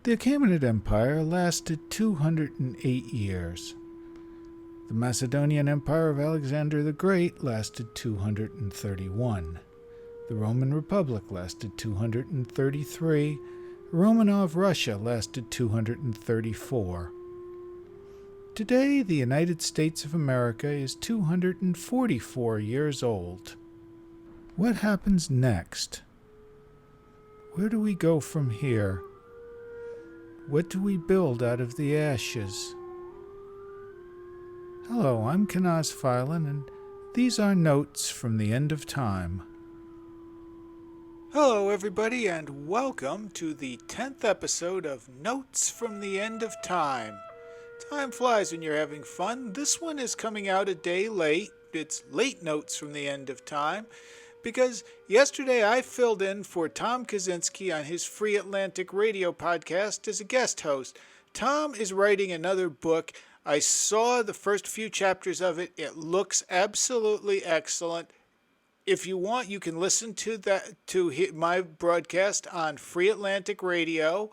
The Achaemenid Empire lasted 208 years. The Macedonian Empire of Alexander the Great lasted 231. The Roman Republic lasted 233. Romanov Russia lasted 234. Today, the United States of America is 244 years old. What happens next? Where do we go from here? What do we build out of the ashes? Hello, I'm Kanaz Phelan, and these are Notes from the End of Time. Hello, everybody, and welcome to the 10th episode of Notes from the End of Time. Time flies when you're having fun. This one is coming out a day late. It's late Notes from the End of Time, because yesterday I filled in for Tom Kaczynski on his Free Atlantic Radio podcast as a guest host. Tom is writing another book. I saw the first few chapters of it. It looks absolutely excellent. If you want, you can listen to my broadcast on Free Atlantic Radio.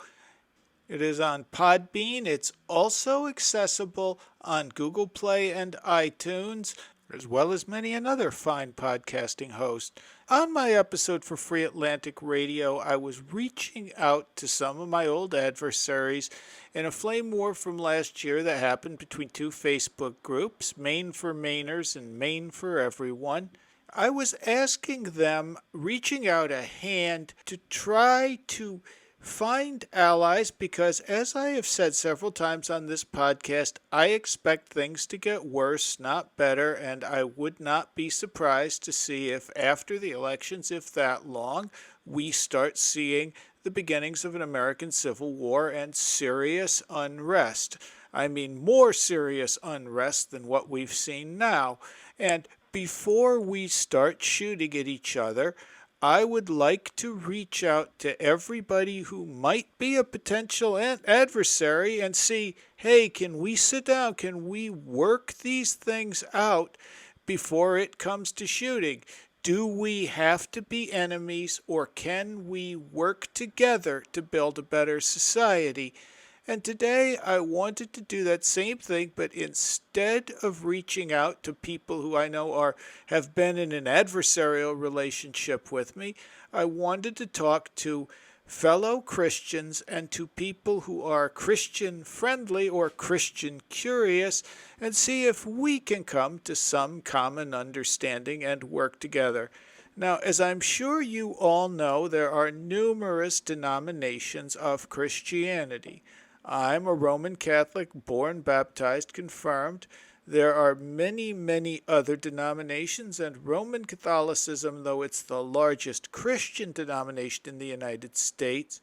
It is on Podbean. It's also accessible on Google Play and iTunes, as well as many another fine podcasting host. On my episode for Free Atlantic Radio, I was reaching out to some of my old adversaries in a flame war from last year that happened between two Facebook groups, Maine for Mainers and Maine for Everyone. I was asking them, reaching out a hand to try to find allies, because as I have said several times on this podcast, I expect things to get worse, not better, and I would not be surprised to see if after the elections, if that long, we start seeing the beginnings of an American Civil War and serious unrest. I mean, more serious unrest than what we've seen now. And before we start shooting at each other, I would like to reach out to everybody who might be a potential adversary and see, hey, can we sit down? Can we work these things out before it comes to shooting? Do we have to be enemies, or can we work together to build a better society? And today I wanted to do that same thing, but instead of reaching out to people who I know have been in an adversarial relationship with me, I wanted to talk to fellow Christians and to people who are Christian friendly or Christian curious, and see if we can come to some common understanding and work together. Now, as I'm sure you all know, there are numerous denominations of Christianity. I'm a Roman Catholic, born, baptized, confirmed. There are many, many other denominations, and Roman Catholicism, though it's the largest Christian denomination in the United States,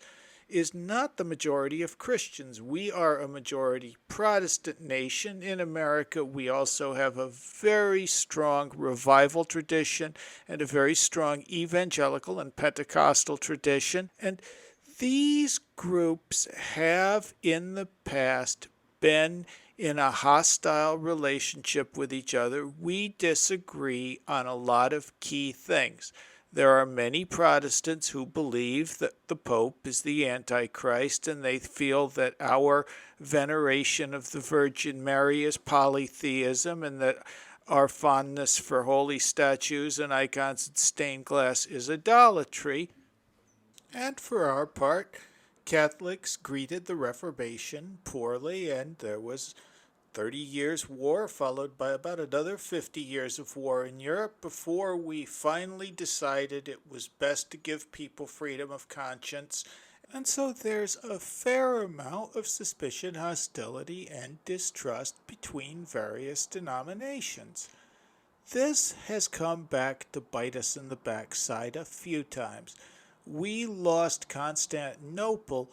is not the majority of Christians. We are a majority Protestant nation in America. We also have a very strong revival tradition and a very strong evangelical and Pentecostal tradition, and these groups have in the past been in a hostile relationship with each other. We disagree on a lot of key things. There are many Protestants who believe that the Pope is the Antichrist, and they feel that our veneration of the Virgin Mary is polytheism, and that our fondness for holy statues and icons and stained glass is idolatry. And for our part, Catholics greeted the Reformation poorly, and there was 30 years war, followed by about another 50 years of war in Europe, before we finally decided it was best to give people freedom of conscience. And so there's a fair amount of suspicion, hostility, and distrust between various denominations. This has come back to bite us in the backside a few times. We lost Constantinople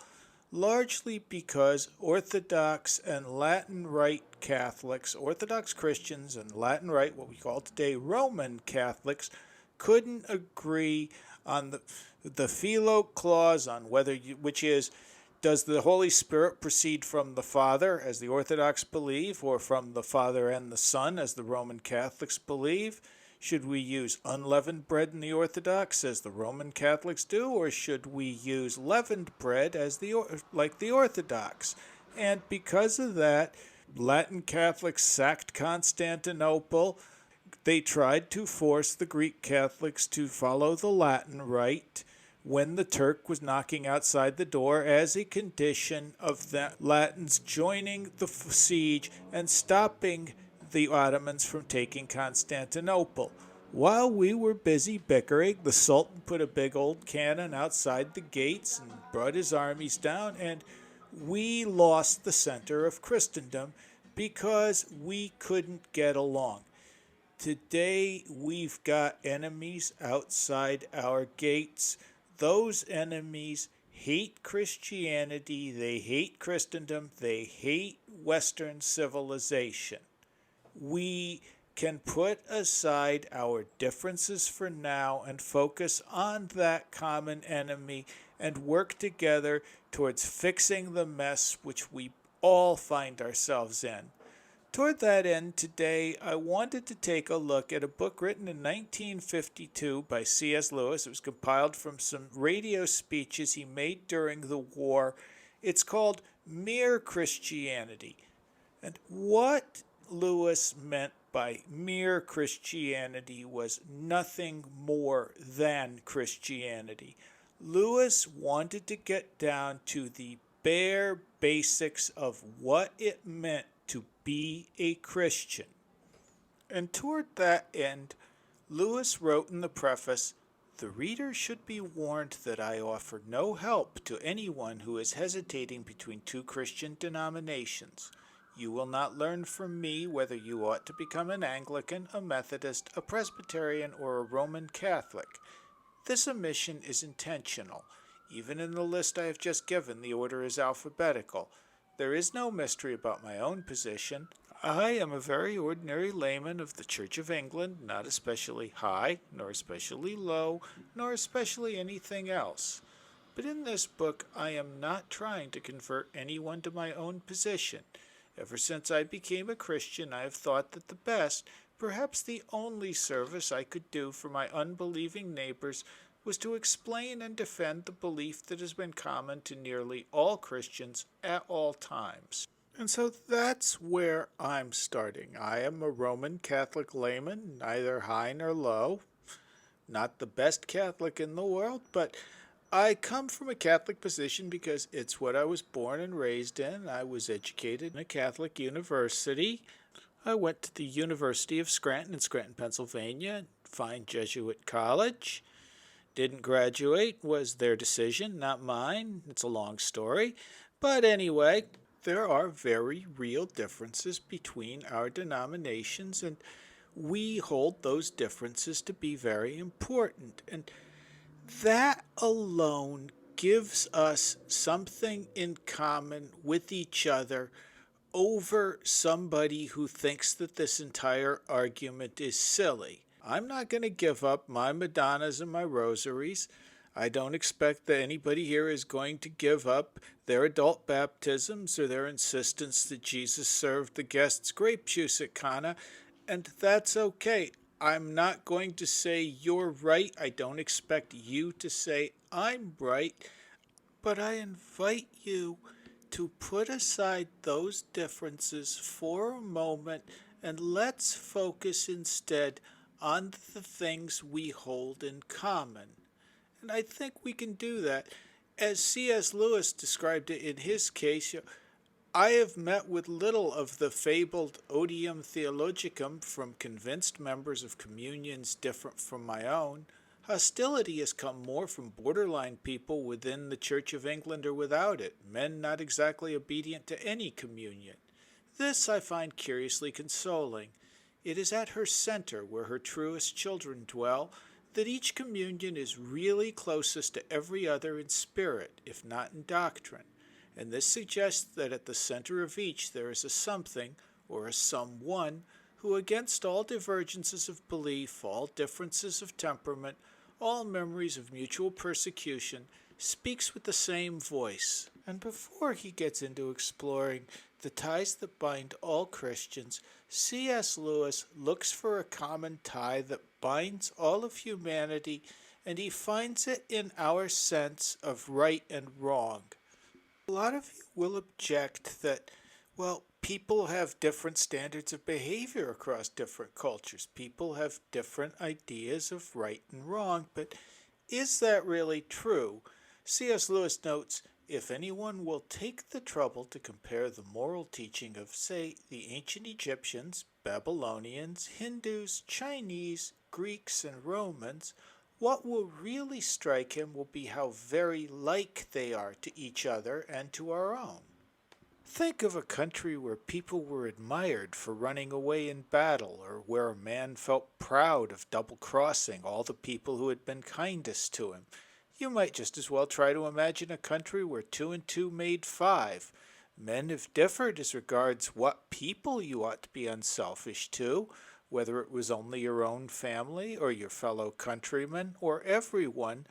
largely because Orthodox and Latin Rite Catholics, Orthodox Christians and Latin Rite, what we call today Roman Catholics, couldn't agree on the Filioque clause, on which is, does the Holy Spirit proceed from the Father, as the Orthodox believe, or from the Father and the Son, as the Roman Catholics believe? Should we use unleavened bread in the Orthodox as the Roman Catholics do, or should we use leavened bread as like the Orthodox? And because of that, Latin Catholics sacked Constantinople. They tried to force the Greek Catholics to follow the Latin rite when the Turk was knocking outside the door as a condition of the Latins joining the siege and stopping the Ottomans from taking Constantinople. While we were busy bickering, the Sultan put a big old cannon outside the gates and brought his armies down, and we lost the center of Christendom because we couldn't get along. Today, we've got enemies outside our gates. Those enemies hate Christianity, they hate Christendom, they hate Western civilization. We can put aside our differences for now and focus on that common enemy and work together towards fixing the mess which we all find ourselves in. Toward that end, today I wanted to take a look at a book written in 1952 by C.S. Lewis. It was compiled from some radio speeches he made during the war. It's called Mere Christianity. And what Lewis meant by mere Christianity was nothing more than Christianity. Lewis wanted to get down to the bare basics of what it meant to be a Christian. And toward that end, Lewis wrote in the preface, "The reader should be warned that I offer no help to anyone who is hesitating between two Christian denominations. You will not learn from me whether you ought to become an Anglican, a Methodist, a Presbyterian, or a Roman Catholic. This omission is intentional. Even in the list I have just given, the order is alphabetical. There is no mystery about my own position. I am a very ordinary layman of the Church of England, not especially high, nor especially low, nor especially anything else. But in this book, I am not trying to convert anyone to my own position. Ever since I became a Christian, I have thought that the best, perhaps the only service I could do for my unbelieving neighbors was to explain and defend the belief that has been common to nearly all Christians at all times." And so that's where I'm starting. I am a Roman Catholic layman, neither high nor low. Not the best Catholic in the world, but I come from a Catholic position because it's what I was born and raised in. I was educated in a Catholic university. I went to the University of Scranton in Scranton, Pennsylvania, fine Jesuit college. Didn't graduate, was their decision, not mine. It's a long story. But anyway, there are very real differences between our denominations, and we hold those differences to be very important. And that alone gives us something in common with each other over somebody who thinks that this entire argument is silly. I'm not going to give up my Madonnas and my rosaries. I don't expect that anybody here is going to give up their adult baptisms or their insistence that Jesus served the guests grape juice at Cana, and that's okay. I'm not going to say you're right. I don't expect you to say I'm right. But I invite you to put aside those differences for a moment and let's focus instead on the things we hold in common. And I think we can do that. As C.S. Lewis described it in his case, I have met with little of the fabled odium theologicum from convinced members of communions different from my own. Hostility has come more from borderline people within the Church of England or without it, men not exactly obedient to any communion. This I find curiously consoling. It is at her center, where her truest children dwell, that each communion is really closest to every other in spirit, if not in doctrine. And this suggests that at the center of each there is a something, or a someone, who against all divergences of belief, all differences of temperament, all memories of mutual persecution, speaks with the same voice, And before he gets into exploring the ties that bind all Christians, C.S. Lewis looks for a common tie that binds all of humanity, and he finds it in our sense of right and wrong. A lot of you will object that, well, people have different standards of behavior across different cultures. People have different ideas of right and wrong, but is that really true? C.S. Lewis notes, if anyone will take the trouble to compare the moral teaching of, say, the ancient Egyptians, Babylonians, Hindus, Chinese, Greeks, and Romans, what will really strike him will be how very like they are to each other and to our own. Think of a country where people were admired for running away in battle, or where a man felt proud of double-crossing all the people who had been kindest to him. You might just as well try to imagine a country where 2 and 2 made 5. Men have differed as regards what people you ought to be unselfish to, whether it was only your own family or your fellow countrymen or everyone,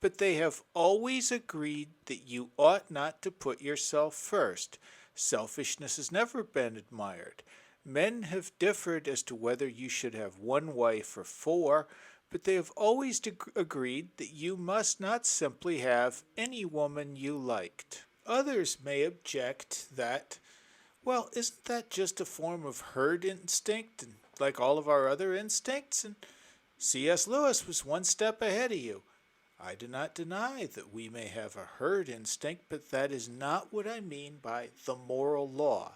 but they have always agreed that you ought not to put yourself first. Selfishness has never been admired. Men have differed as to whether you should have one wife or 4, but they have always agreed that you must not simply have any woman you liked. Others may object that, well, isn't that just a form of herd instinct, and like all of our other instincts? And C.S. Lewis was one step ahead of you. I do not deny that we may have a herd instinct, but that is not what I mean by the moral law.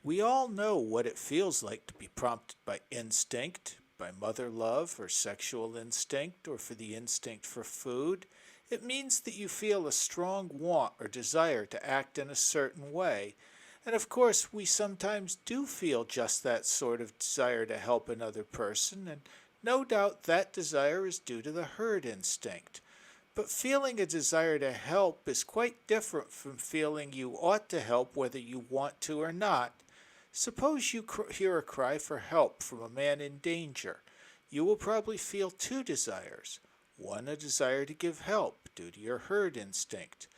We all know what it feels like to be prompted by instinct, by mother love or sexual instinct, or for the instinct for food. It means that you feel a strong want or desire to act in a certain way. And of course, we sometimes do feel just that sort of desire to help another person, and no doubt that desire is due to the herd instinct. But feeling a desire to help is quite different from feeling you ought to help whether you want to or not. Suppose you hear a cry for help from a man in danger. You will probably feel 2 desires. One, a desire to give help due to your herd instinct.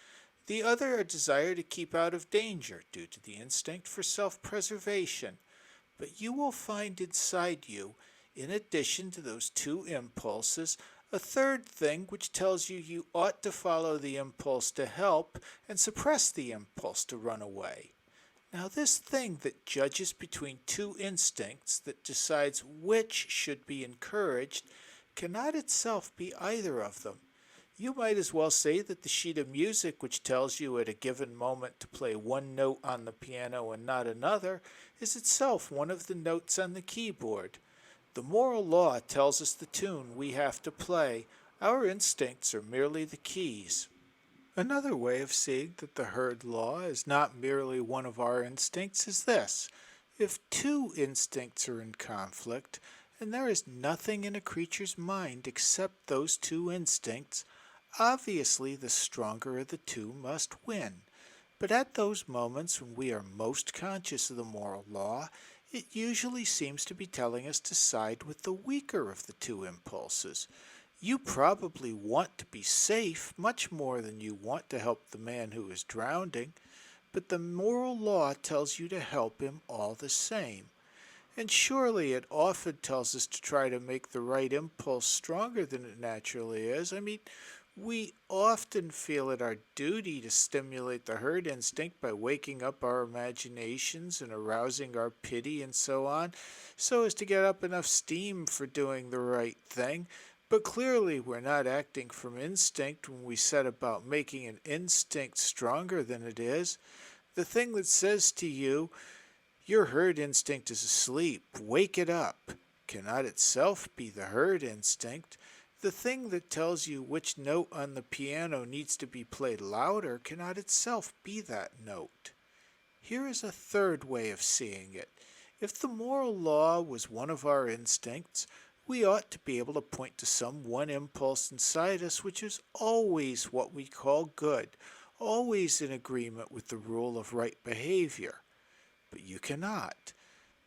The other, a desire to keep out of danger due to the instinct for self-preservation. But you will find inside you, in addition to those 2 impulses, a third thing which tells you you ought to follow the impulse to help and suppress the impulse to run away. Now this thing that judges between 2 instincts, that decides which should be encouraged, cannot itself be either of them. You might as well say that the sheet of music which tells you at a given moment to play one note on the piano and not another is itself one of the notes on the keyboard. The moral law tells us the tune we have to play. Our instincts are merely the keys. Another way of seeing that the herd law is not merely one of our instincts is this. If 2 instincts are in conflict, and there is nothing in a creature's mind except those 2 instincts, obviously the stronger of the 2 must win. But at those moments when we are most conscious of the moral law, it usually seems to be telling us to side with the weaker of the 2 impulses. You probably want to be safe much more than you want to help the man who is drowning, but the moral law tells you to help him all the same. And surely it often tells us to try to make the right impulse stronger than it naturally is. I mean, we often feel it our duty to stimulate the herd instinct by waking up our imaginations and arousing our pity and so on, so as to get up enough steam for doing the right thing. But clearly we're not acting from instinct when we set about making an instinct stronger than it is. The thing that says to you, your herd instinct is asleep, wake it up, cannot itself be the herd instinct. The thing that tells you which note on the piano needs to be played louder cannot itself be that note. Here is a third way of seeing it. If the moral law was one of our instincts, we ought to be able to point to some one impulse inside us which is always what we call good, always in agreement with the rule of right behavior. But you cannot.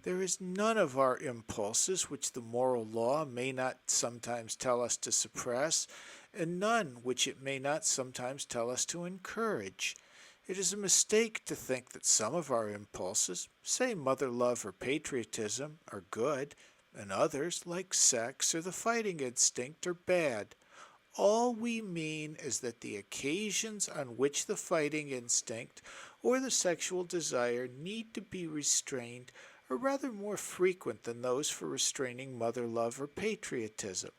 There is none of our impulses which the moral law may not sometimes tell us to suppress, and none which it may not sometimes tell us to encourage. It is a mistake to think that some of our impulses, say mother love or patriotism, are good, and others, like sex or the fighting instinct, are bad. All we mean is that the occasions on which the fighting instinct or the sexual desire need to be restrained are rather more frequent than those for restraining mother love or patriotism.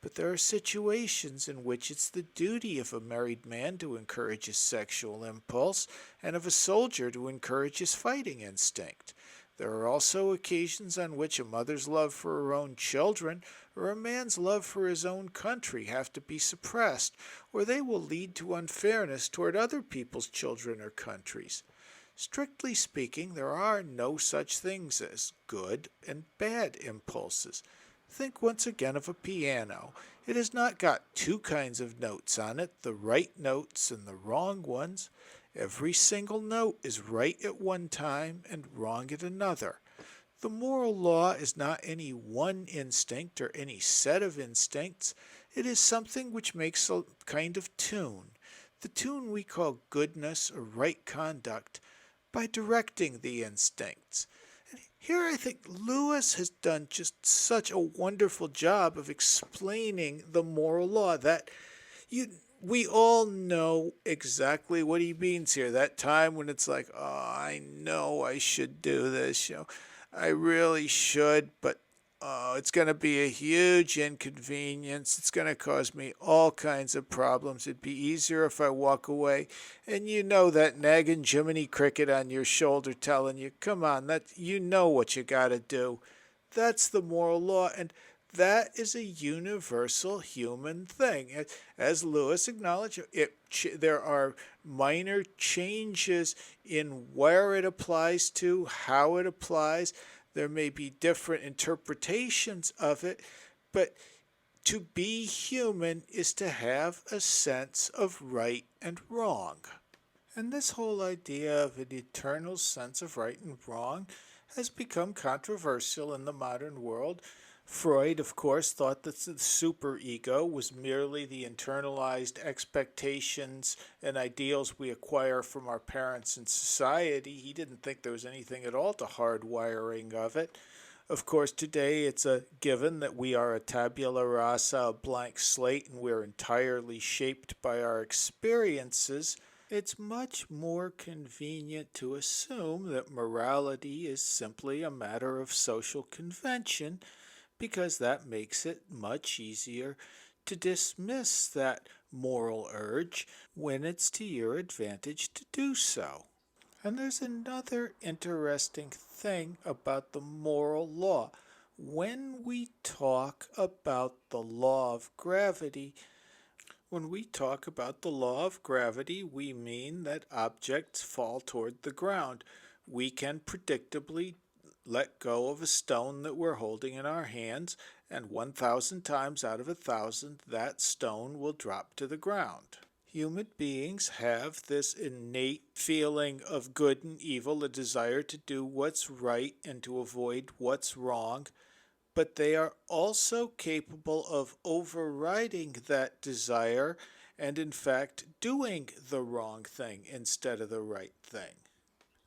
But there are situations in which it's the duty of a married man to encourage his sexual impulse and of a soldier to encourage his fighting instinct. There are also occasions on which a mother's love for her own children or a man's love for his own country have to be suppressed, or they will lead to unfairness toward other people's children or countries. Strictly speaking, there are no such things as good and bad impulses. Think once again of a piano. It has not got two kinds of notes on it, the right notes and the wrong ones. Every single note is right at one time and wrong at another. The moral law is not any one instinct or any set of instincts. It is something which makes a kind of tune. The tune we call goodness or right conduct by directing the instincts. Here I think Lewis has done just such a wonderful job of explaining the moral law that we all know exactly what he means here. That time when it's like, oh, I know I should do this, I really should, but it's going to be a huge inconvenience. It's going to cause me all kinds of problems. It'd be easier if I walk away. And you know that nagging Jiminy Cricket on your shoulder telling you, come on, you know what you got to do. That's the moral law, and that is a universal human thing. As Lewis acknowledged, there are minor changes in where it applies to, how it applies. There may be different interpretations of it, but to be human is to have a sense of right and wrong. And this whole idea of an eternal sense of right and wrong has become controversial in the modern world. Freud, of course, thought that the superego was merely the internalized expectations and ideals we acquire from our parents and society. He didn't think there was anything at all to hardwiring of it. Of course, today it's a given that we are a tabula rasa, a blank slate, and we're entirely shaped by our experiences. It's much more convenient to assume that morality is simply a matter of social convention, because that makes it much easier to dismiss that moral urge when it's to your advantage to do so. And there's another interesting thing about the moral law. When we talk about the law of gravity, we mean that objects fall toward the ground. We can predictably let go of a stone that we're holding in our hands, and 1,000 times out of 1,000, that stone will drop to the ground. Human beings have this innate feeling of good and evil, a desire to do what's right and to avoid what's wrong, but they are also capable of overriding that desire and, in fact, doing the wrong thing instead of the right thing.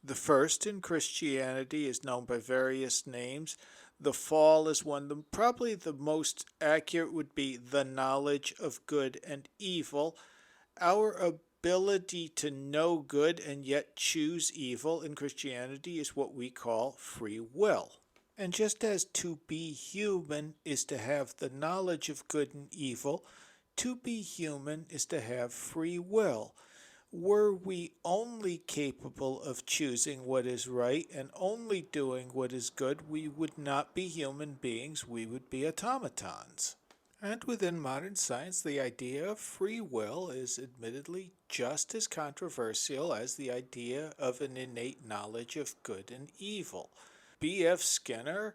The first in Christianity is known by various names. The fall is one. Probably the most accurate would be the knowledge of good and evil. Our ability to know good and yet choose evil in Christianity is what we call free will. And just as to be human is to have the knowledge of good and evil, to be human is to have free will. Were we only capable of choosing what is right and only doing what is good, we would not be human beings, we would be automatons. And within modern science, the idea of free will is admittedly just as controversial as the idea of an innate knowledge of good and evil. B.F. Skinner,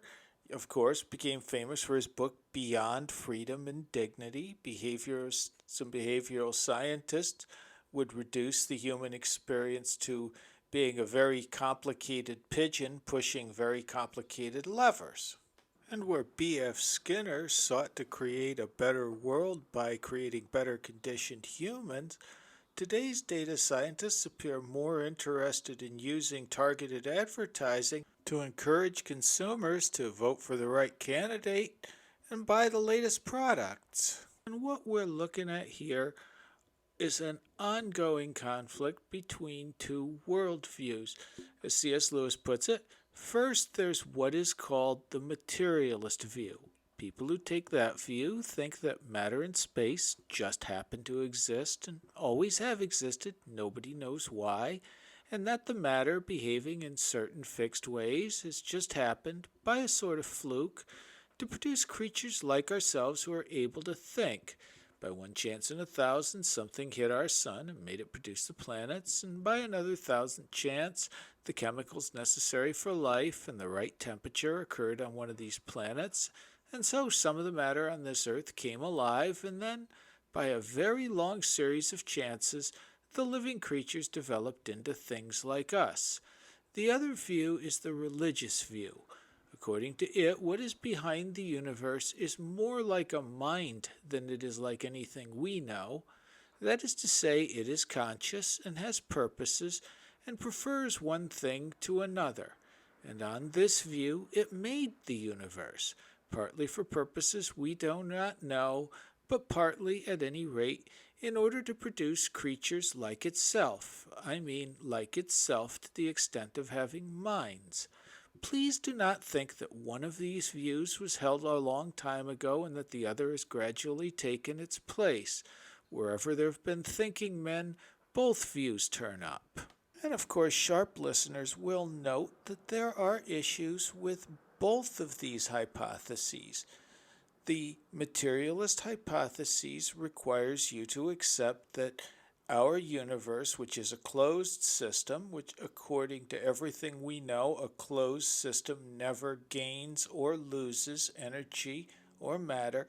of course, became famous for his book Beyond Freedom and Dignity. Some behavioral scientists would reduce the human experience to being a very complicated pigeon pushing very complicated levers. And where B.F. Skinner sought to create a better world by creating better conditioned humans, Today's data scientists appear more interested in using targeted advertising to encourage consumers to vote for the right candidate and buy the latest products. And what we're looking at here is an ongoing conflict between two worldviews. As C.S. Lewis puts it, first there's what is called the materialist view. People who take that view think that matter and space just happen to exist and always have existed, nobody knows why, and that the matter behaving in certain fixed ways has just happened, by a sort of fluke, to produce creatures like ourselves who are able to think. By one chance in 1,000, something hit our sun and made it produce the planets, and by another 1,000th chance, the chemicals necessary for life and the right temperature occurred on one of these planets, and so some of the matter on this earth came alive, and then, by a very long series of chances, the living creatures developed into things like us. The other view is the religious view. According to it, what is behind the universe is more like a mind than it is like anything we know. That is to say, it is conscious and has purposes and prefers one thing to another. And on this view, it made the universe, partly for purposes we do not know, but partly, at any rate, in order to produce creatures like itself. I mean, like itself to the extent of having minds. Please do not think that one of these views was held a long time ago and that the other has gradually taken its place. Wherever there have been thinking men, both views turn up. And of course, sharp listeners will note that there are issues with both of these hypotheses. The materialist hypothesis requires you to accept that our universe, which is a closed system, which according to everything we know, a closed system never gains or loses energy or matter.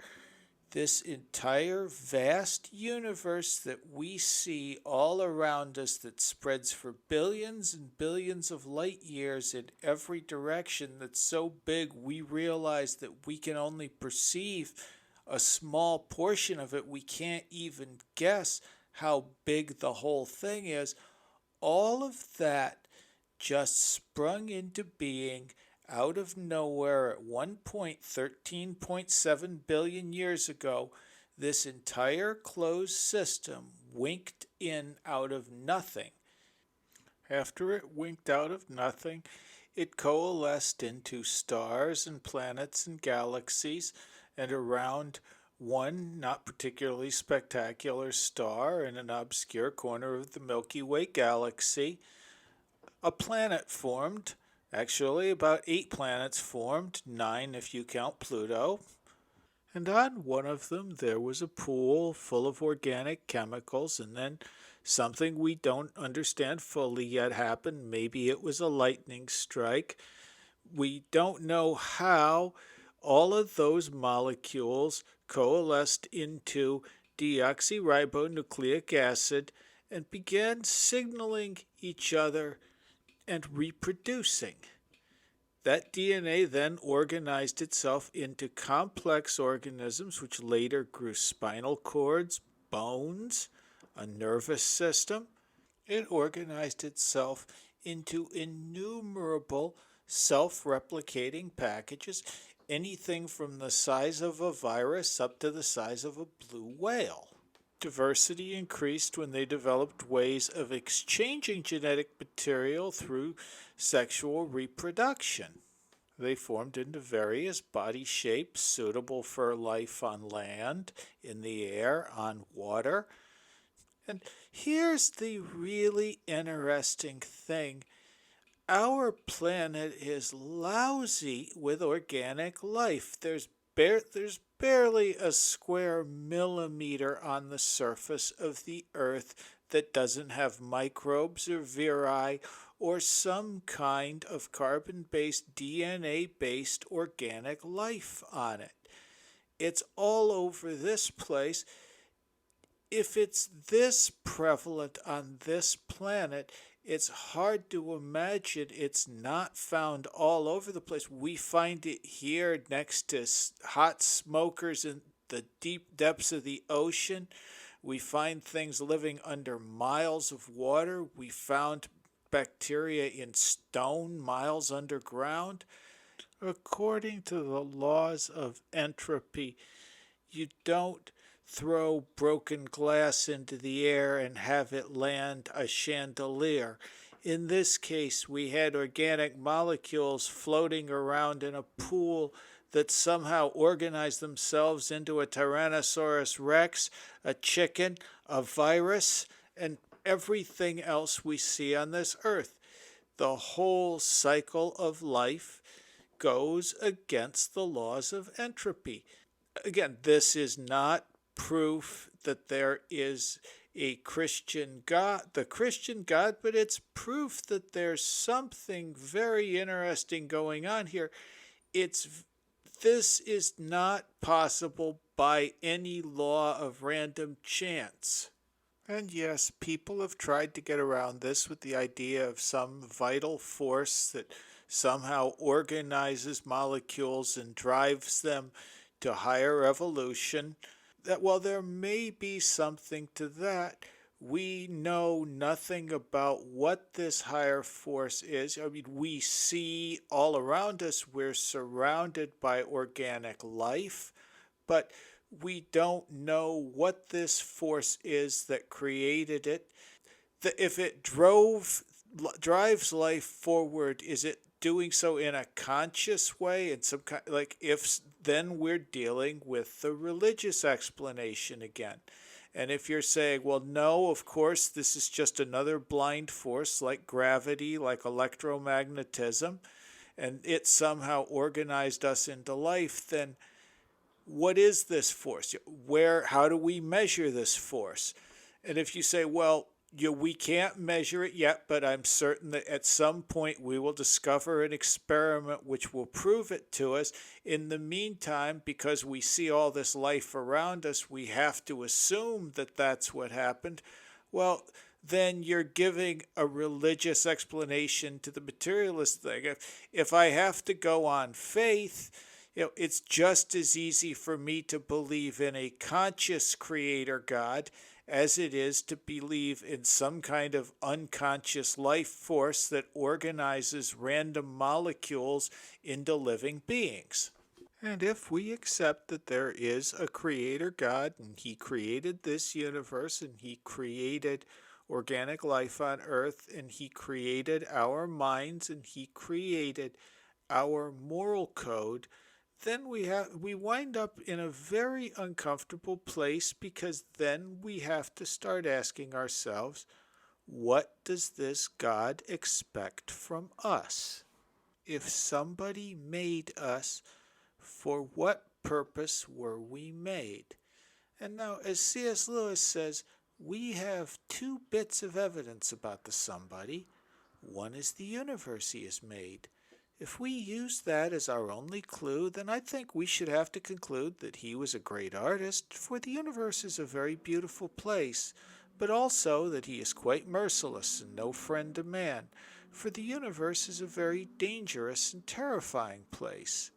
This entire vast universe that we see all around us that spreads for billions and billions of light years in every direction, that's so big we realize that we can only perceive a small portion of it. We can't even guess how big the whole thing is. All of that just sprung into being out of nowhere at 1.13.7 billion years ago. This entire closed system winked in out of nothing. After it winked out of nothing, it coalesced into stars and planets and galaxies, and around one not particularly spectacular star in an obscure corner of the Milky Way galaxy, a planet formed. Actually, about 8 planets formed, 9 if you count Pluto. And on one of them there was a pool full of organic chemicals, and then something we don't understand fully yet happened. Maybe it was a lightning strike. We don't know how all of those molecules coalesced into deoxyribonucleic acid and began signaling each other and reproducing. That DNA then organized itself into complex organisms which later grew spinal cords, bones, a nervous system. It organized itself into innumerable self-replicating packages, anything from the size of a virus up to the size of a blue whale. Diversity increased when they developed ways of exchanging genetic material through sexual reproduction. They formed into various body shapes suitable for life on land, in the air, on water. And here's the really interesting thing. Our planet is lousy with organic life. There's barely a square millimeter on the surface of the Earth that doesn't have microbes or viri or some kind of carbon-based, DNA-based organic life on it. It's all over this place. If it's this prevalent on this planet, it's hard to imagine it's not found all over the place. We find it here next to hot smokers in the deep depths of the ocean. We find things living under miles of water. We found bacteria in stone miles underground. According to the laws of entropy, you don't throw broken glass into the air and have it land a chandelier. In this case, we had organic molecules floating around in a pool that somehow organized themselves into a Tyrannosaurus rex, a chicken, a virus, and everything else we see on this earth. The whole cycle of life goes against the laws of entropy. Again, this is not proof that there is a Christian God, the Christian God, but it's proof that there's something very interesting going on here. This is not possible by any law of random chance. And yes, people have tried to get around this with the idea of some vital force that somehow organizes molecules and drives them to higher evolution. That while there may be something to that, we know nothing about what this higher force is. I mean, we see all around us, we're surrounded by organic life, but we don't know what this force is that created it. If it drives life forward, is it doing so in a conscious way? In some kind, like if then we're dealing with the religious explanation again. And if you're saying, well, no, of course, this is just another blind force like gravity, like electromagnetism, and it somehow organized us into life, then what is this force? How do we measure this force? And if you say, well, we can't measure it yet, but I'm certain that at some point we will discover an experiment which will prove it to us. In the meantime, because we see all this life around us, we have to assume that that's what happened. Well, then you're giving a religious explanation to the materialist thing. If I have to go on faith, it's just as easy for me to believe in a conscious creator God as it is to believe in some kind of unconscious life force that organizes random molecules into living beings. And if we accept that there is a creator God and he created this universe and he created organic life on earth and he created our minds and he created our moral code, then we wind up in a very uncomfortable place, because then we have to start asking ourselves, what does this God expect from us? If somebody made us, for what purpose were we made? And now, as C.S. Lewis says, we have two bits of evidence about the somebody. One is the universe he has made. If we use that as our only clue, then I think we should have to conclude that he was a great artist, for the universe is a very beautiful place, but also that he is quite merciless and no friend to man, for the universe is a very dangerous and terrifying place.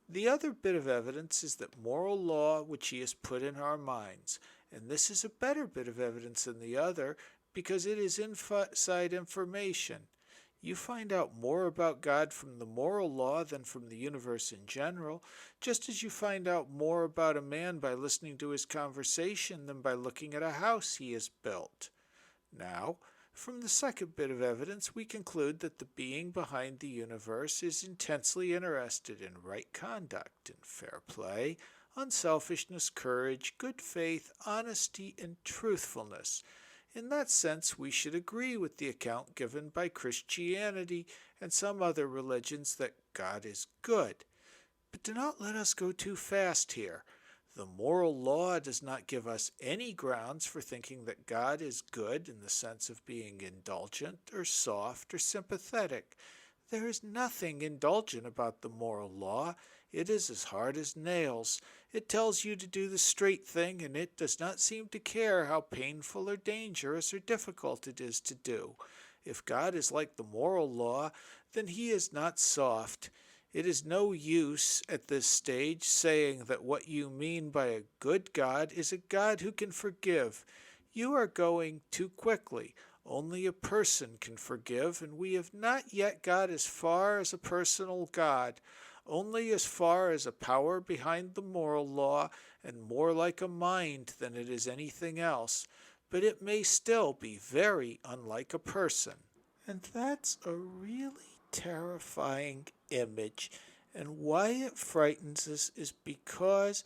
The other bit of evidence is that moral law which he has put in our minds, and this is a better bit of evidence than the other, because it is inside information. You find out more about God from the moral law than from the universe in general, just as you find out more about a man by listening to his conversation than by looking at a house he has built. Now, from the second bit of evidence, we conclude that the being behind the universe is intensely interested in right conduct and fair play, unselfishness, courage, good faith, honesty, and truthfulness. In that sense, we should agree with the account given by Christianity and some other religions that God is good. But do not let us go too fast here. The moral law does not give us any grounds for thinking that God is good in the sense of being indulgent or soft or sympathetic. There is nothing indulgent about the moral law. It is as hard as nails. It tells you to do the straight thing, and it does not seem to care how painful or dangerous or difficult it is to do. If God is like the moral law, then he is not soft. It is no use at this stage saying that what you mean by a good God is a God who can forgive. You are going too quickly. Only a person can forgive, and we have not yet got as far as a personal God, only as far as a power behind the moral law and more like a mind than it is anything else, but it may still be very unlike a person. And that's a really terrifying image. And why it frightens us is because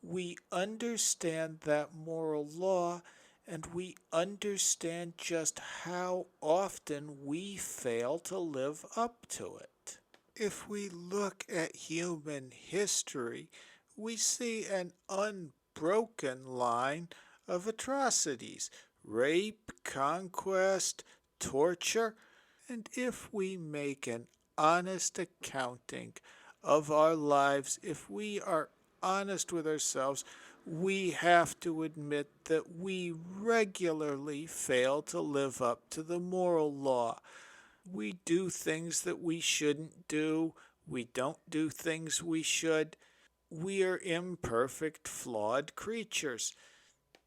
we understand that moral law and we understand just how often we fail to live up to it. If we look at human history, we see an unbroken line of atrocities: rape, conquest, torture. And if we make an honest accounting of our lives, if we are honest with ourselves, we have to admit that we regularly fail to live up to the moral law. We do things that we shouldn't do. We don't do things we should. We are imperfect, flawed creatures.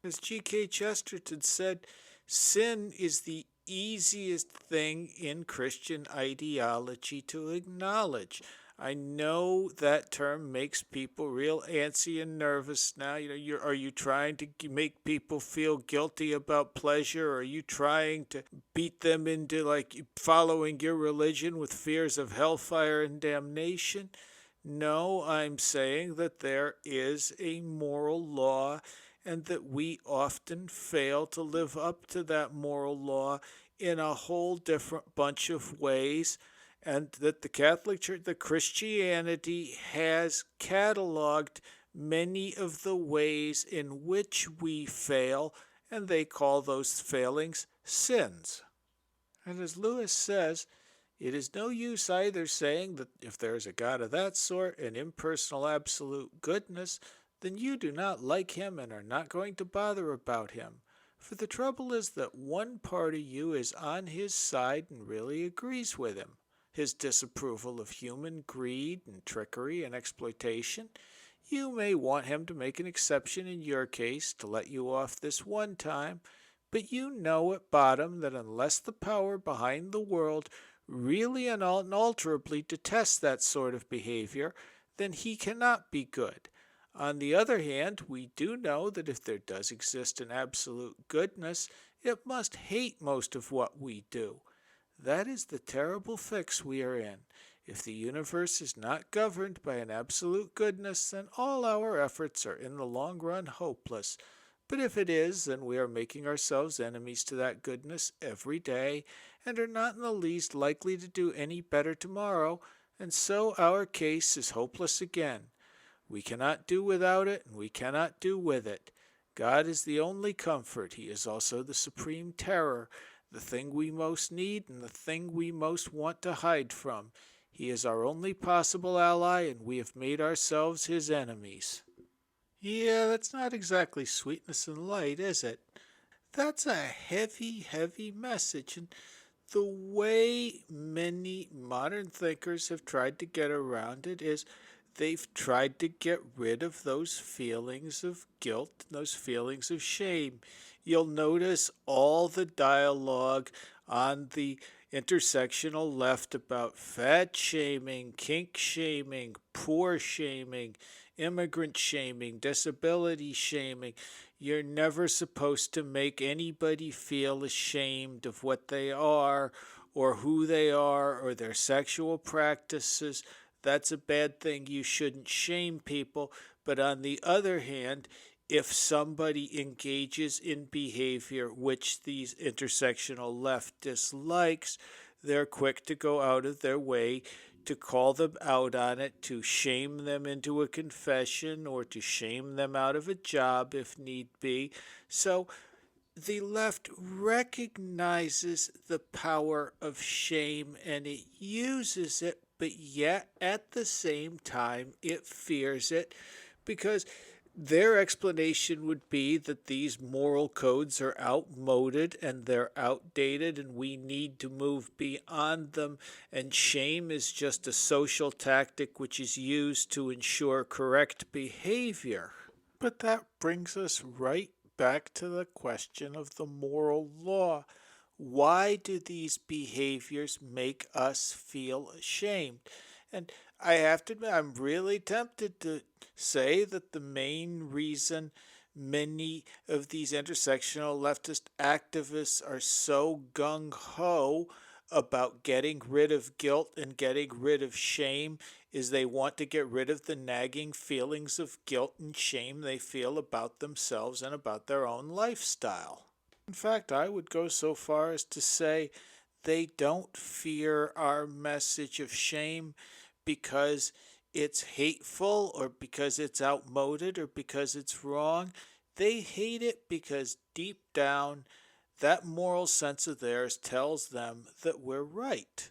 As G.K. Chesterton said, sin is the easiest thing in Christian ideology to acknowledge. I know that term makes people real antsy and nervous now. Are you trying to make people feel guilty about pleasure? Or are you trying to beat them into following your religion with fears of hellfire and damnation? No, I'm saying that there is a moral law and that we often fail to live up to that moral law in a whole different bunch of ways, and that the Catholic Church, the Christianity, has cataloged many of the ways in which we fail, and they call those failings sins. And as Lewis says, it is no use either saying that if there is a God of that sort, an impersonal absolute goodness, then you do not like him and are not going to bother about him. For the trouble is that one part of you is on his side and really agrees with him. His disapproval of human greed and trickery and exploitation. You may want him to make an exception in your case to let you off this one time, but you know at bottom that unless the power behind the world really and unalterably detests that sort of behavior, then he cannot be good. On the other hand, we do know that if there does exist an absolute goodness, it must hate most of what we do. That is the terrible fix we are in. If the universe is not governed by an absolute goodness, then all our efforts are in the long run hopeless. But if it is, then we are making ourselves enemies to that goodness every day, and are not in the least likely to do any better tomorrow, and so our case is hopeless again. We cannot do without it, and we cannot do with it. God is the only comfort. He is also the supreme terror, the thing we most need and the thing we most want to hide from. He is our only possible ally, and we have made ourselves his enemies. Yeah, that's not exactly sweetness and light, is it? That's a heavy, heavy message, and the way many modern thinkers have tried to get around it is they've tried to get rid of those feelings of guilt, those feelings of shame. You'll notice all the dialogue on the intersectional left about fat shaming, kink shaming, poor shaming, immigrant shaming, disability shaming. You're never supposed to make anybody feel ashamed of what they are or who they are or their sexual practices. That's a bad thing. You shouldn't shame people. But on the other hand, if somebody engages in behavior which the intersectional left dislikes, they're quick to go out of their way to call them out on it, to shame them into a confession, or to shame them out of a job if need be. So the left recognizes the power of shame and it uses it, but yet at the same time it fears it, because Their explanation would be that these moral codes are outmoded and they're outdated, and we need to move beyond them, and shame is just a social tactic which is used to ensure correct behavior. But that brings us right back to the question of the moral law. Why do these behaviors make us feel ashamed? And I have to admit, I'm really tempted to say that the main reason many of these intersectional leftist activists are so gung ho about getting rid of guilt and getting rid of shame is they want to get rid of the nagging feelings of guilt and shame they feel about themselves and about their own lifestyle. In fact, I would go so far as to say they don't fear our message of shame because it's hateful or because it's outmoded or because it's wrong. They hate it because deep down, that moral sense of theirs tells them that we're right.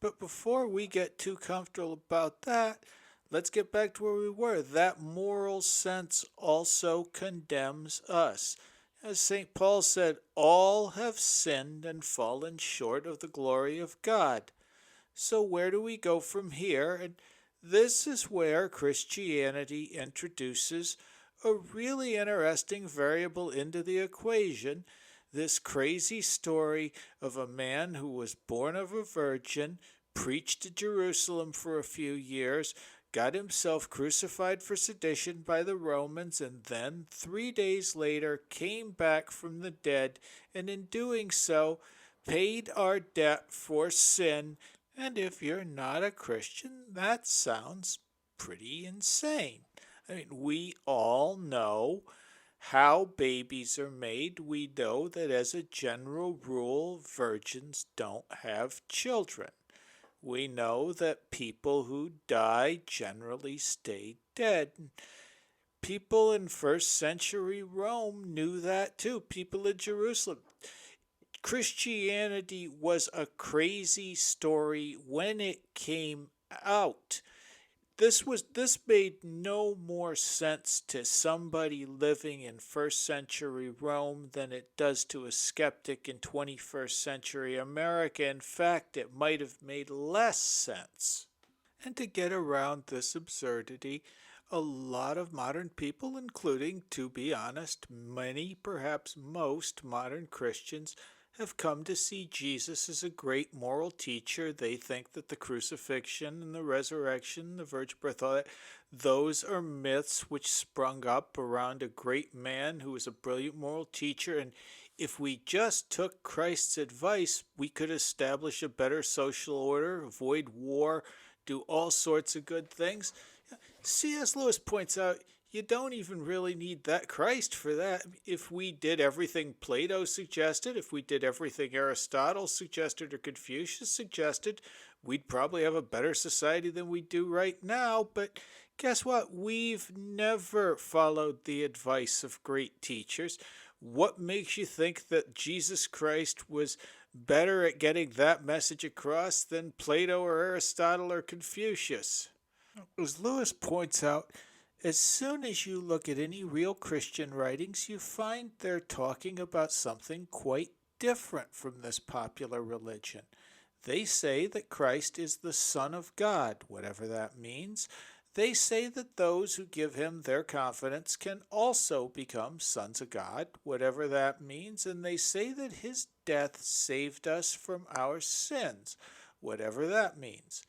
But before we get too comfortable about that, let's get back to where we were. That moral sense also condemns us. As St. Paul said, all have sinned and fallen short of the glory of God. So where do we go from here? And this is where Christianity introduces a really interesting variable into the equation. This crazy story of a man who was born of a virgin, preached to Jerusalem for a few years, got himself crucified for sedition by the Romans, and then 3 days later came back from the dead, and in doing so paid our debt for sin. And if you're not a Christian, that sounds pretty insane. I mean, we all know how babies are made. We know that as a general rule, virgins don't have children. We know that people who die generally stay dead. People in first century Rome knew that too. People in Jerusalem. Christianity was a crazy story when it came out. This made no more sense to somebody living in first century Rome than it does to a skeptic in 21st century America. In fact, it might have made less sense. And to get around this absurdity, a lot of modern people, including, to be honest, many, perhaps most modern Christians, have come to see Jesus as a great moral teacher. They think that the crucifixion and the resurrection, the virgin birth, all that, those are myths which sprung up around a great man who was a brilliant moral teacher. And if we just took Christ's advice, we could establish a better social order, avoid war, do all sorts of good things. C.S. Lewis points out you don't even really need that Christ for that. If we did everything Plato suggested, if we did everything Aristotle suggested or Confucius suggested, we'd probably have a better society than we do right now. But guess what? We've never followed the advice of great teachers. What makes you think that Jesus Christ was better at getting that message across than Plato or Aristotle or Confucius? As Lewis points out, as soon as you look at any real Christian writings, you find they're talking about something quite different from this popular religion. They say that Christ is the Son of God, whatever that means. They say that those who give him their confidence can also become sons of God, whatever that means. And they say that his death saved us from our sins, whatever that means.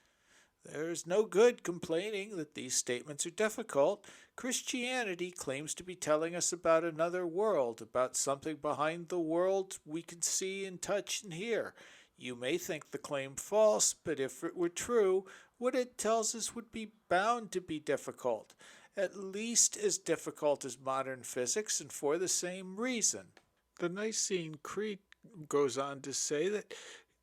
There's no good complaining that these statements are difficult. Christianity claims to be telling us about another world, about something behind the world we can see and touch and hear. You may think the claim false, but if it were true, what it tells us would be bound to be difficult, at least as difficult as modern physics, and for the same reason. The Nicene Creed goes on to say that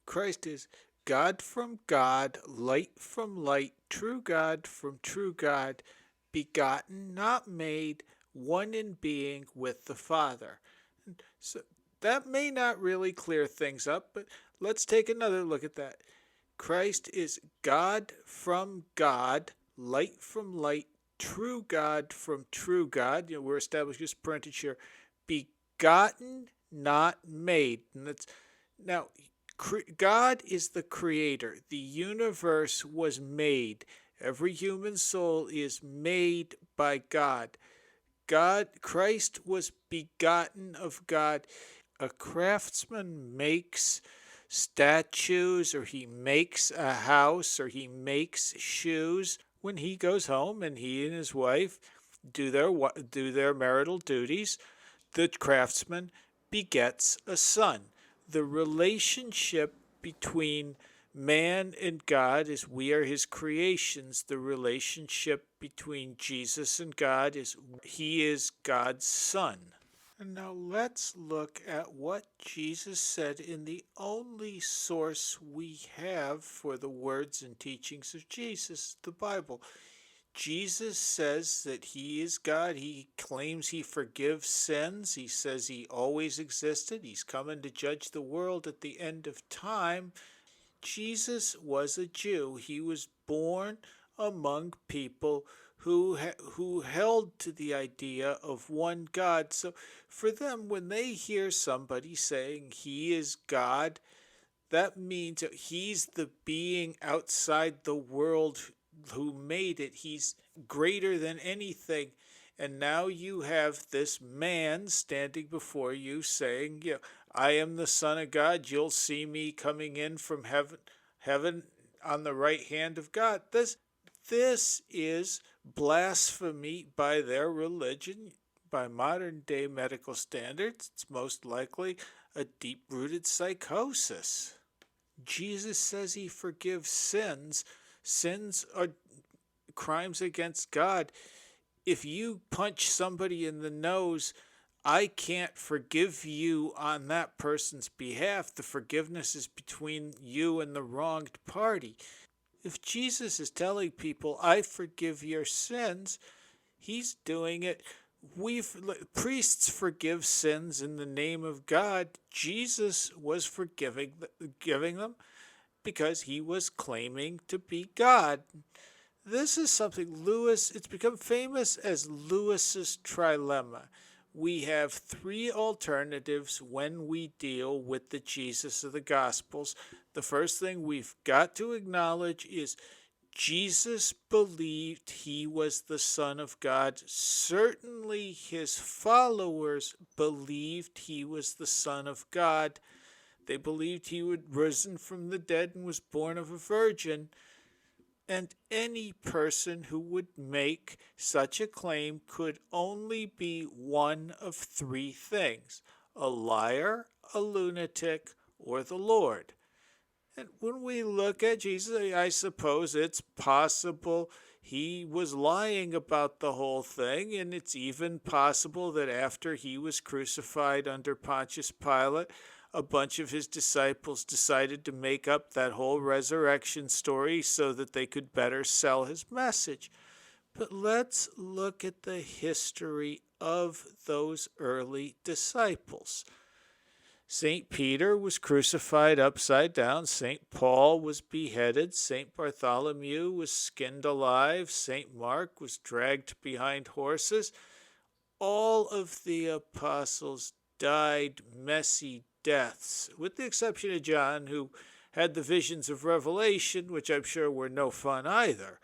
Christ is God from God, light from light, true God from true God, begotten, not made, one in being with the Father. So that may not really clear things up, but let's take another look at that. Christ is God from God, light from light, true God from true God. We're establishing this parentage here. Begotten, not made. And that's now God is the creator. The universe was made. Every human soul is made by God. Christ was begotten of God. A craftsman makes statues, or he makes a house, or he makes shoes when he goes home and he and his wife do their marital duties. The craftsman begets a son. The relationship between man and God is we are his creations. The relationship between Jesus and God is he is God's son. And now let's look at what Jesus said in the only source we have for the words and teachings of Jesus, the Bible. Jesus says that he is God. He claims he forgives sins. He says he always existed. He's coming to judge the world at the end of time. Jesus was a Jew. He was born among people who held to the idea of one God. So for them, when they hear somebody saying he is God, that means that he's the being outside the world who made it. He's greater than anything. And now you have this man standing before you saying, I am the Son of God. You'll see me coming in from heaven on the right hand of God. This is blasphemy by their religion. By modern day medical standards, it's most likely a deep rooted psychosis. Jesus says he forgives sins. Sins are crimes against God. If you punch somebody in the nose, I can't forgive you on that person's behalf. The forgiveness is between you and the wronged party. If Jesus is telling people, I forgive your sins, he's doing it. Priests forgive sins in the name of God. Jesus was giving them because he was claiming to be God. This is something it's become famous as Lewis's trilemma. We have three alternatives when we deal with the Jesus of the Gospels. The first thing we've got to acknowledge is Jesus believed he was the Son of God. Certainly his followers believed he was the Son of God. They believed he had risen from the dead and was born of a virgin. And any person who would make such a claim could only be one of three things: a liar, a lunatic, or the Lord. And when we look at Jesus, I suppose it's possible he was lying about the whole thing, and it's even possible that after he was crucified under Pontius Pilate, a bunch of his disciples decided to make up that whole resurrection story so that they could better sell his message. But let's look at the history of those early disciples. St. Peter was crucified upside down. St. Paul was beheaded. St. Bartholomew was skinned alive. St. Mark was dragged behind horses. All of the apostles died messy deaths, with the exception of John, who had the visions of Revelation, which I'm sure were no fun either.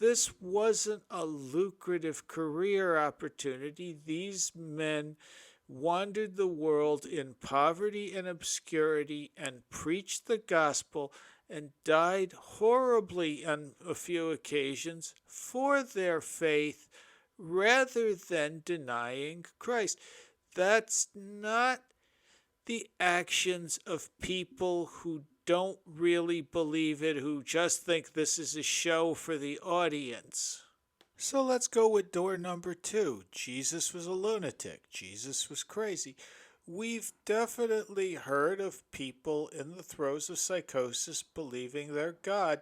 This wasn't a lucrative career opportunity. These men wandered the world in poverty and obscurity and preached the gospel and died horribly on a few occasions for their faith rather than denying Christ. That's not the actions of people who don't really believe it, who just think this is a show for the audience. So let's go with door number 2. Jesus was a lunatic. Jesus was crazy. We've definitely heard of people in the throes of psychosis believing they're God.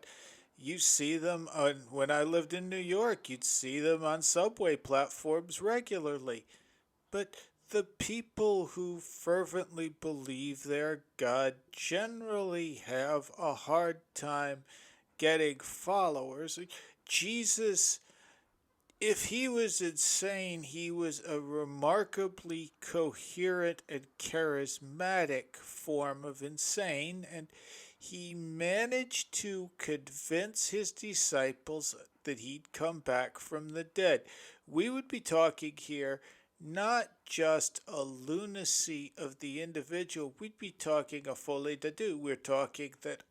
You see them when I lived in New York, you'd see them on subway platforms regularly. But the people who fervently believe they're God generally have a hard time getting followers. Jesus If he was insane, he was a remarkably coherent and charismatic form of insane, and he managed to convince his disciples that he'd come back from the dead. We would be talking here not just a lunacy of the individual, we'd be talking a folie à deux. We're talking that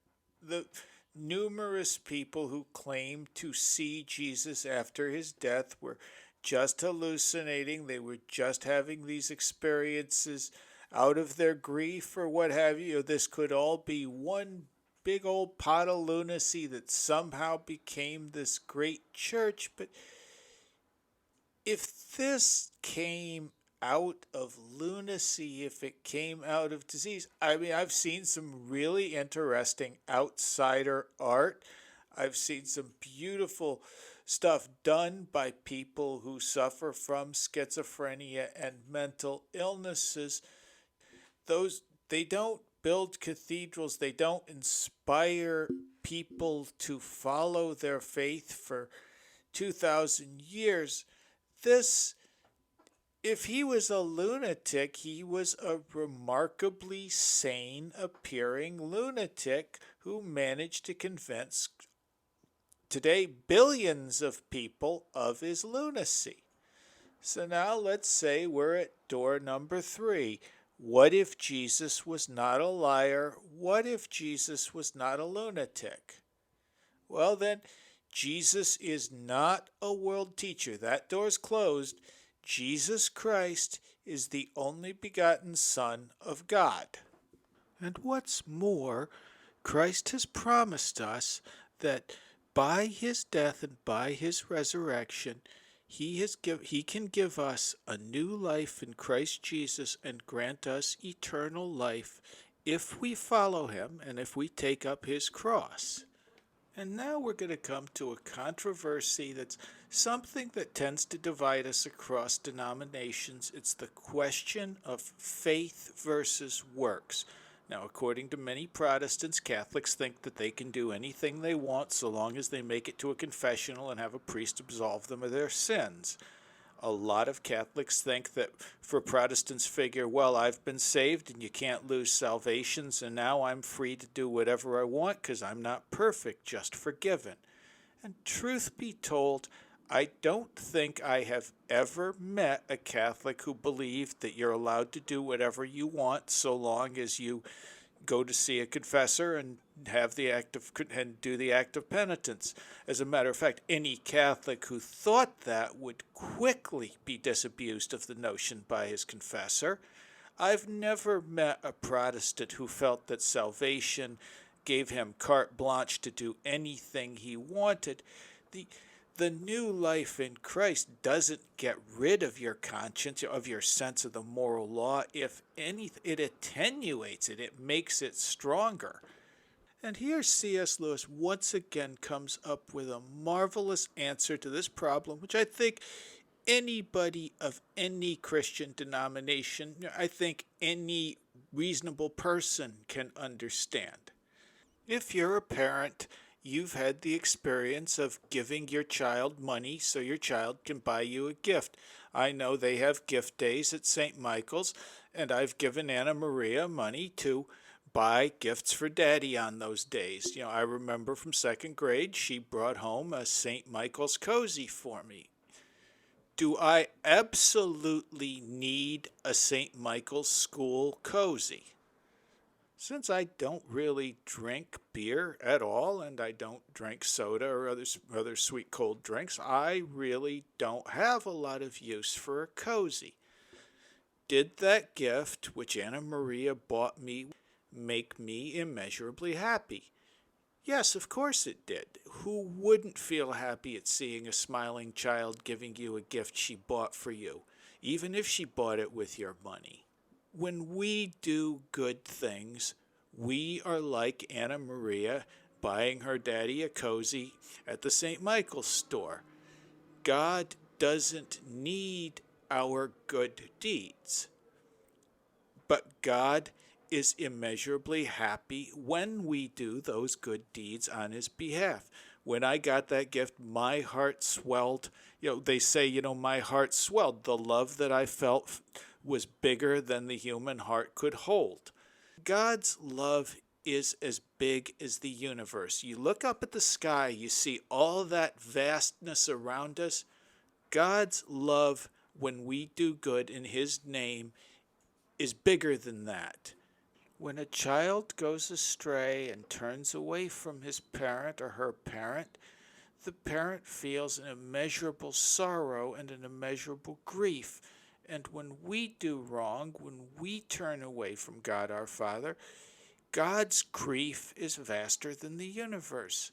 the numerous people who claimed to see Jesus after his death were just hallucinating. They were just having these experiences out of their grief or what have you. This could all be one big old pot of lunacy that somehow became this great church. But if this came out of lunacy, if it came out of disease, I mean, I've seen some really interesting outsider art. I've seen some beautiful stuff done by people who suffer from schizophrenia and mental illnesses. Those they don't build cathedrals, they don't inspire people to follow their faith for 2000 years. This If he was a lunatic, he was a remarkably sane appearing lunatic who managed to convince today billions of people of his lunacy. So now let's say we're at door number 3. What if Jesus was not a liar? What if Jesus was not a lunatic? Well, then, Jesus is not a world teacher. That door's closed. Jesus Christ is the only begotten Son of God. And what's more, Christ has promised us that by his death and by his resurrection, he can give us a new life in Christ Jesus and grant us eternal life if we follow him and if we take up his cross. And now we're going to come to a controversy that's something that tends to divide us across denominations. It's the question of faith versus works. Now, according to many Protestants, Catholics think that they can do anything they want so long as they make it to a confessional and have a priest absolve them of their sins. A lot of Catholics think that for Protestants figure, well, I've been saved and you can't lose salvation, so now I'm free to do whatever I want because I'm not perfect, just forgiven. And truth be told, I don't think I have ever met a Catholic who believed that you're allowed to do whatever you want so long as you go to see a confessor and do the act of penitence. As a matter of fact, any Catholic who thought that would quickly be disabused of the notion by his confessor. I've never met a Protestant who felt that salvation gave him carte blanche to do anything he wanted. The new life in Christ doesn't get rid of your conscience, of your sense of the moral law. If anything, it attenuates it, it makes it stronger. And here C.S. Lewis once again comes up with a marvelous answer to this problem, which I think anybody of any Christian denomination, I think any reasonable person can understand. If you're a parent, you've had the experience of giving your child money so your child can buy you a gift. I know they have gift days at St. Michael's, and I've given Anna Maria money to buy gifts for Daddy on those days. I remember from second grade, she brought home a St. Michael's cozy for me. Do I absolutely need a St. Michael's school cozy? Since I don't really drink beer at all, and I don't drink soda or other sweet cold drinks, I really don't have a lot of use for a cozy. Did that gift, which Anna Maria bought me, make me immeasurably happy? Yes, of course it did. Who wouldn't feel happy at seeing a smiling child giving you a gift she bought for you, even if she bought it with your money? When we do good things, we are like Anna Maria buying her daddy a cozy at the St. Michael's store. God doesn't need our good deeds, but God is immeasurably happy when we do those good deeds on his behalf. When I got that gift, my heart swelled. They say, my heart swelled. The love that I felt was bigger than the human heart could hold. God's love is as big as the universe. You look up at the sky, you see all that vastness around us. God's love, when we do good in His name, is bigger than that. When a child goes astray and turns away from his parent or her parent, the parent feels an immeasurable sorrow and an immeasurable grief. And when we do wrong, when we turn away from God our Father, God's grief is vaster than the universe.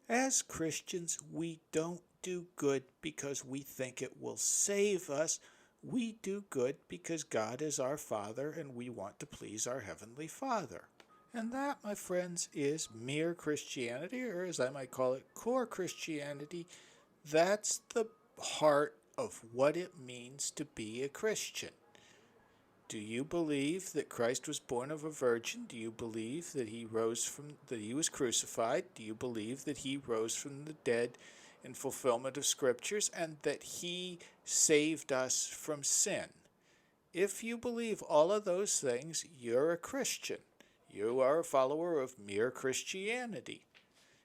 As Christians, we don't do good because we think it will save us. We do good because God is our Father and we want to please our Heavenly Father. And that, my friends, is mere Christianity, or as I might call it, core Christianity. That's the heart of what it means to be a Christian. Do you believe that Christ was born of a virgin? Do you believe that he was crucified? Do you believe that he rose from the dead in fulfillment of scriptures and that he saved us from sin? If you believe all of those things, you're a Christian. You are a follower of mere Christianity.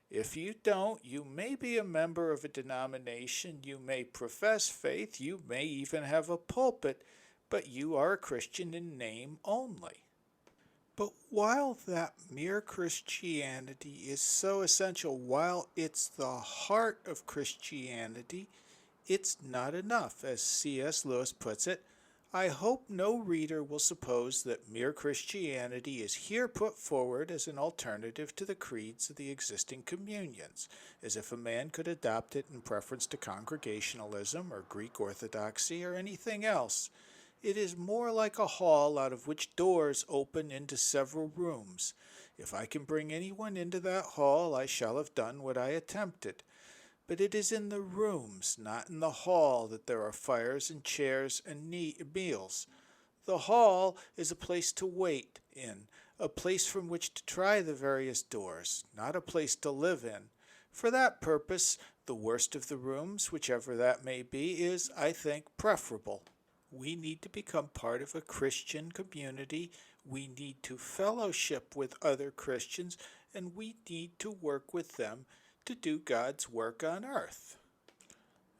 If you don't, you may be a member of a denomination, you may profess faith, you may even have a pulpit, but you are a Christian in name only. But while that mere Christianity is so essential, while it's the heart of Christianity, it's not enough. As C.S. Lewis puts it, I hope no reader will suppose that mere Christianity is here put forward as an alternative to the creeds of the existing communions, as if a man could adopt it in preference to Congregationalism or Greek Orthodoxy or anything else. It is more like a hall out of which doors open into several rooms. If I can bring anyone into that hall, I shall have done what I attempted. But it is in the rooms, not in the hall, that there are fires and chairs and meals. The hall is a place to wait in, a place from which to try the various doors, not a place to live in. For that purpose, the worst of the rooms, whichever that may be, is, I think, preferable. We need to become part of a Christian community. We need to fellowship with other Christians, and we need to work with them to do God's work on earth.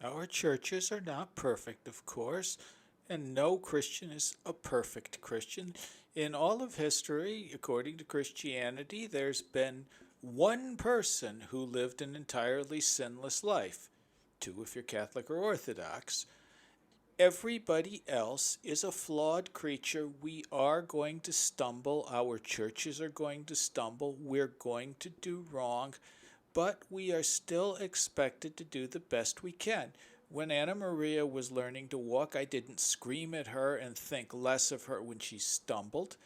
Our churches are not perfect, of course, and no Christian is a perfect Christian. In all of history, according to Christianity, there's been one person who lived an entirely sinless life. Two if you're Catholic or Orthodox. Everybody else is a flawed creature. We are going to stumble. Our churches are going to stumble. We're going to do wrong. But we are still expected to do the best we can. When Anna Maria was learning to walk, I didn't scream at her and think less of her when she stumbled.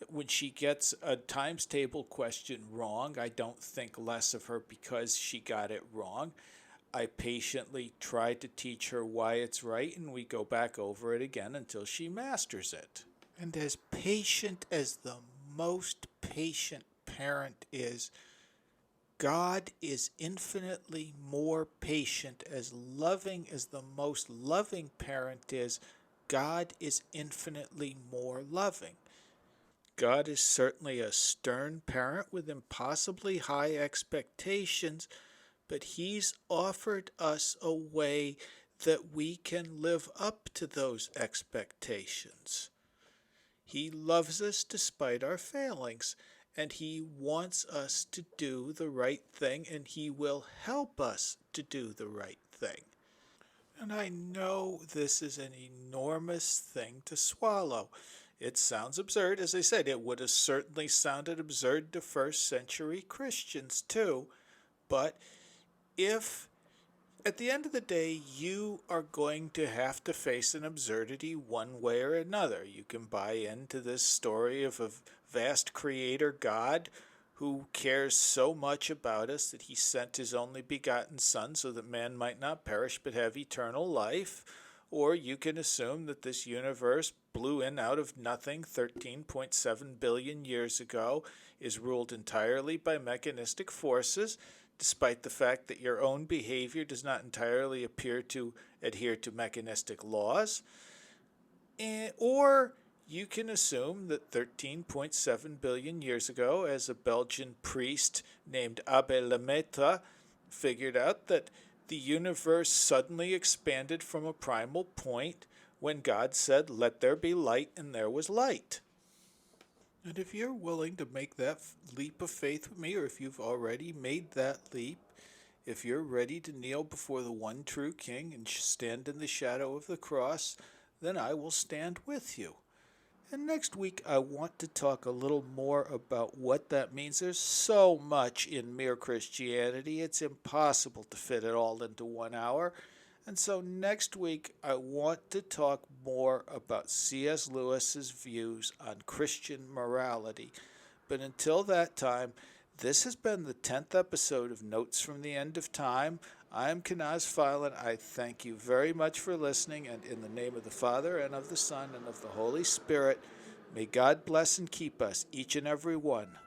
When she gets a times table question wrong, I don't think less of her because she got it wrong. I patiently try to teach her why it's right, and we go back over it again until she masters it. And as patient as the most patient parent is, God is infinitely more patient. As loving as the most loving parent is, God is infinitely more loving. God is certainly a stern parent with impossibly high expectations, but He's offered us a way that we can live up to those expectations. He loves us despite our failings, and He wants us to do the right thing, and He will help us to do the right thing. And I know this is an enormous thing to swallow. It sounds absurd. As I said, it would have certainly sounded absurd to first century Christians too. But if at the end of the day you are going to have to face an absurdity one way or another, you can buy into this story of a vast creator God who cares so much about us that He sent His only begotten Son so that man might not perish but have eternal life, or you can assume that this universe blew in out of nothing 13.7 billion years ago is ruled entirely by mechanistic forces, despite the fact that your own behavior does not entirely appear to adhere to mechanistic laws. Or you can assume that 13.7 billion years ago, as a Belgian priest named Abbe Lemaitre figured out that the universe suddenly expanded from a primal point when God said, "Let there be light," and there was light. And if you're willing to make that leap of faith with me, or if you've already made that leap, if you're ready to kneel before the one true King and stand in the shadow of the cross, then I will stand with you. And next week, I want to talk a little more about what that means. There's so much in Mere Christianity, it's impossible to fit it all into 1 hour. And so next week, I want to talk more about C.S. Lewis's views on Christian morality. But until that time, this has been the 10th episode of Notes from the End of Time. I'm Kanaz Filan. I thank you very much for listening, and in the name of the Father, and of the Son, and of the Holy Spirit, may God bless and keep us, each and every one.